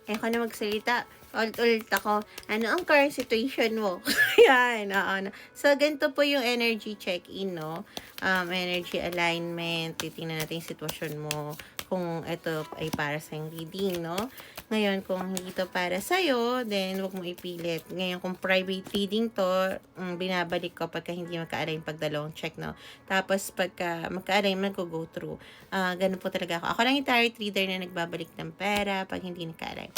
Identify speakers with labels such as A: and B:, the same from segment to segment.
A: Ayoko na magsalita. Ulit ako. Ano ang current situation mo? Yan, oo. So, ganito po yung energy check-in, no? Energy alignment. Titingnan natin yung sitwasyon mo. Kung ito ay para sa reading, no? Ngayon, kung hindi to para sa'yo, then huwag mo ipilit. Ngayon, kung private reading to, binabalik ko pagka hindi magka-align pag dalawang check, no? Tapos, pagka magka-align, mag-go through. Ganun po talaga ako. Ako lang yung tarot reader na nagbabalik ng pera pag hindi nagka-align.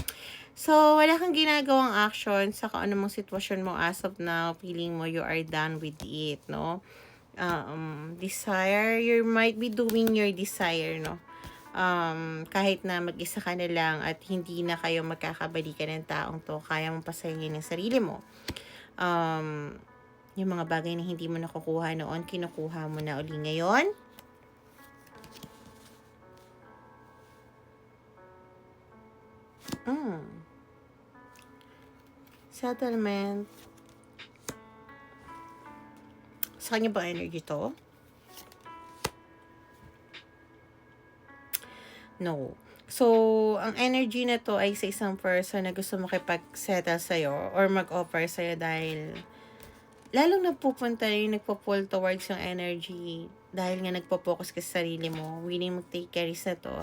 A: So, wala kang ginagawang action sa kung ano mong sitwasyon mo as of now. Feeling mo you are done with it, no? Desire, you might be doing your desire, no? Kahit na mag-isa ka na lang at hindi na kayo magkakabalikan ng taong to, kaya mong pasayin yung sarili mo. Yung mga bagay na hindi mo nakukuha noon, kinukuha mo na uli ngayon. Settlement. Sa kanya ba energy to? No. So, ang energy na to ay sa isang person na gusto makipag-settle sa'yo or mag-offer sa'yo dahil lalong napupunta yung nagpo-pull towards yung energy dahil nga nagpo-focus ka sa sarili mo, willing mag-take care na to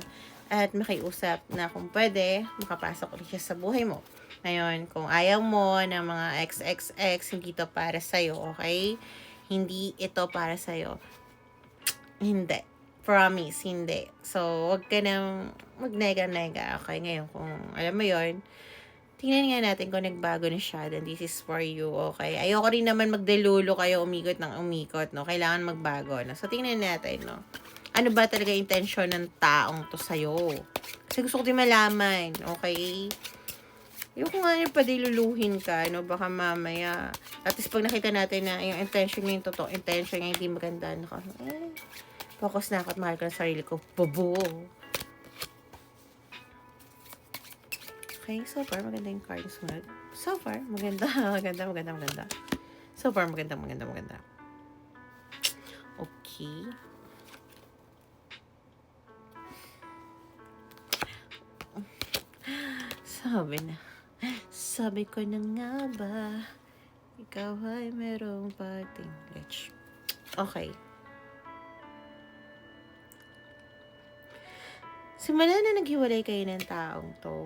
A: at makiusap na kung pwede, makapasok ulit siya sa buhay mo. Ngayon, kung ayaw mo ng mga XXX, hindi to para sa'yo, okay? Hindi ito para sa'yo. Hindi. Promise, hindi. So, wag ka nang magnega-nega. Okay, ngayon kung alam mo yon, tingnan nga natin kung nagbago na siya. Then this is for you, okay? Ayoko rin naman magdelulo kayo umikot ng umikot, no? Kailangan magbago, no? So, tingnan natin, no? Ano ba talaga intensyon ng taong to sa'yo? Kasi gusto ko din malaman, okay? Yung nga yung padiluluhin ka, no? Baka mamaya, at least pag nakita natin na yung intention niya yung totoo, intention niya hindi maganda, focus na ako at mahal ko na sarili ko. Bobo. Okay, so far, maganda yung cards mo. So far, maganda. Maganda. So far, maganda. Okay. Sabi ko na nga ba, ikaw ay merong pating lich. Okay. Simula na naghiwalay kayo ng taong to,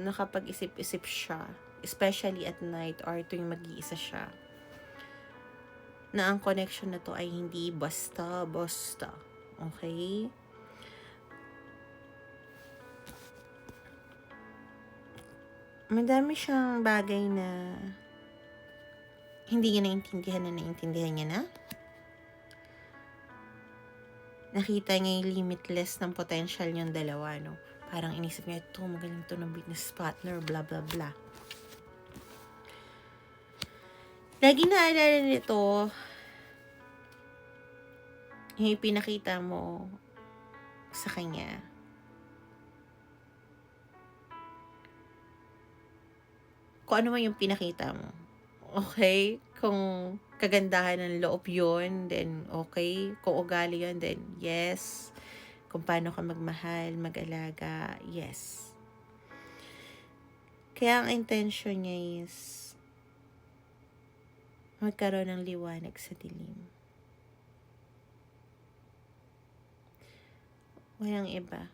A: nakapag-isip-isip siya, especially at night or tuwing mag-iisa siya, na ang connection na to ay hindi basta-basta. Okay? Madami siyang bagay na hindi niya naintindihan niya na. Nakita niya yung limitless ng potential niyong dalawa, no? Parang inisip niya, ito, magaling to ng business partner, blah, blah, blah. Lagi naalala nito, yung pinakita mo sa kanya. Kung ano man yung pinakita mo. Okay? Kung kagandahan ng loob yun, then okay. Kung ugali yun, then yes. Kung paano ka magmahal, mag-alaga, yes. Kaya ang intention niya is magkaroon ng liwanag sa dilim. Walang iba.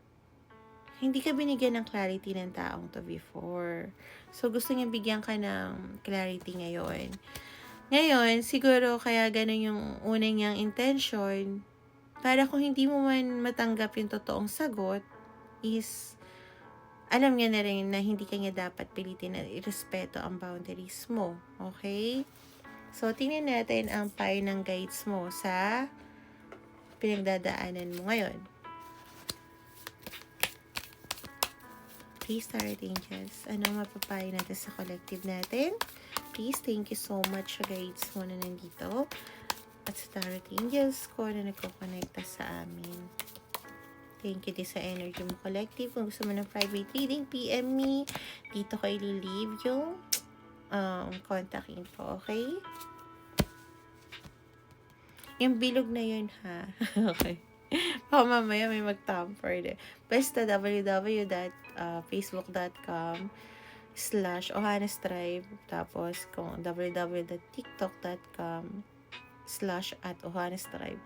A: Hindi ka binigyan ng clarity ng taong to before. So, gusto niya bigyan ka ng clarity ngayon. Ngayon, siguro kaya ganun yung unang niyang intention, para kung hindi mo man matanggap yung totoong sagot, is alam niya na rin na hindi kanya dapat pilitin na irespeto ang boundaries mo. Okay? So, tingnan natin ang payo ng guides mo sa pinagdadaanan mo ngayon. Please, Tarot Angels, ano mapapayo natin sa collective natin? Please, thank you so much sa guides mo na nandito. At sa Tarot Angels ko na nagkukonekta sa amin. Thank you din sa energy mo collective. Kung gusto mo ng private reading, PM me. Dito ko i-leave yung contact info, okay? Yung bilog na yun, ha? Okay. Baka mamaya may mag-tamper din. Basta www. facebook.com/ohanastribe, tapos kung www.tiktok.com/ohanastribe,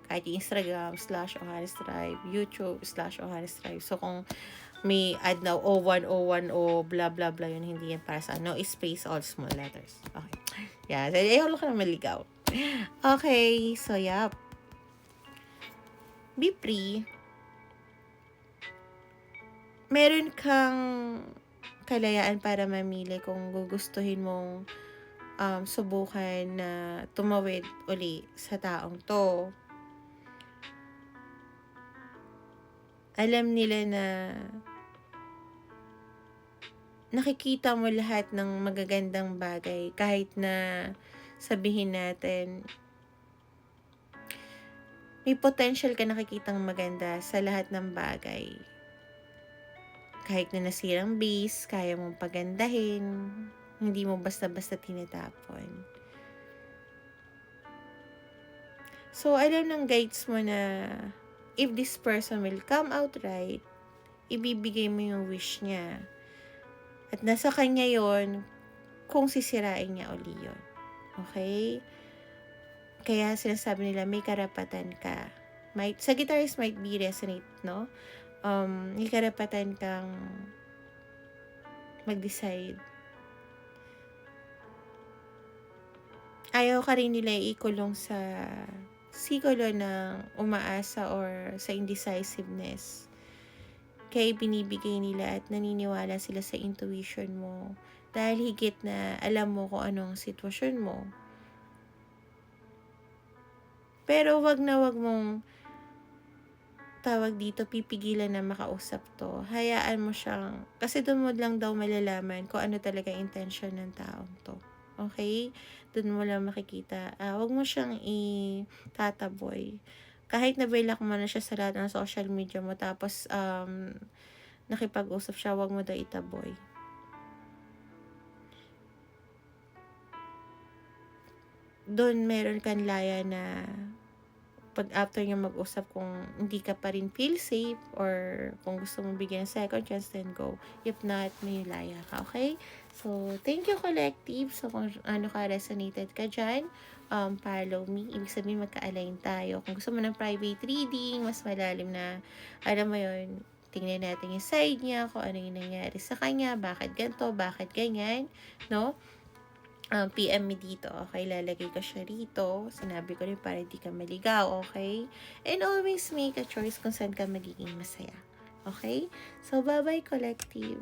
A: kahit yung Instagram/ohanastribe, YouTube/ohanastribe. So, kung may add na 0101 o blah blah blah, yun hindi yan para sa no space, all small letters. Okay. Yeah, ayaw ka na maligaw. Okay, so yeah. Be free. Meron kang kalayaan para mamili kung gugustuhin mong subukan na tumawid uli sa taong to. Alam nila na nakikita mo lahat ng magagandang bagay, kahit na sabihin natin may potential ka nakikitang maganda sa lahat ng bagay. Kahit na nasirang base, kaya mong pagandahin, hindi mo basta-basta tinatapon. So, alam ng guides mo na if this person will come out right, ibibigay mo yung wish niya. At nasa kanya yon kung sisirain niya uli yun. Okay? Kaya sinasabi nila, may karapatan ka. Sa guitarist might be resonate, no? May karapatan kang mag-decide. Ayaw ka rin nila ikulong sa sikolo ng umaasa or sa indecisiveness. Kaya binibigay nila at naniniwala sila sa intuition mo. Dahil higit na alam mo kung anong sitwasyon mo. Pero wag mong tawag dito, pipigilan na makausap to. Hayaan mo siyang, kasi doon mo lang daw malalaman kung ano talaga intention ng taong to. Okay? Doon mo lang makikita. Wag mo siyang itataboy. Kahit na-block mo na siya sa lahat ng social media mo, tapos nakipag-usap siya, wag mo daw itaboy. Doon meron kang laya na pag after niya mag-usap, kung hindi ka pa rin feel safe or kung gusto mong bigyan ng second chance, then go. If not, may laya ka, okay? So, thank you, collective. So, kung ano ka, resonated ka dyan, follow me. Ibig sabihin, magka-align tayo. Kung gusto mo ng private reading, mas malalim na, alam mo yun, tingnan natin yung side niya, kung ano yung nangyari sa kanya, bakit ganito, bakit ganyan, no? PM me dito, okay? Lalagay ko siya rito. Sinabi ko rin para hindi ka maligaw, okay? And always make a choice kung saan ka magiging masaya. Okay? So, bye-bye, collective.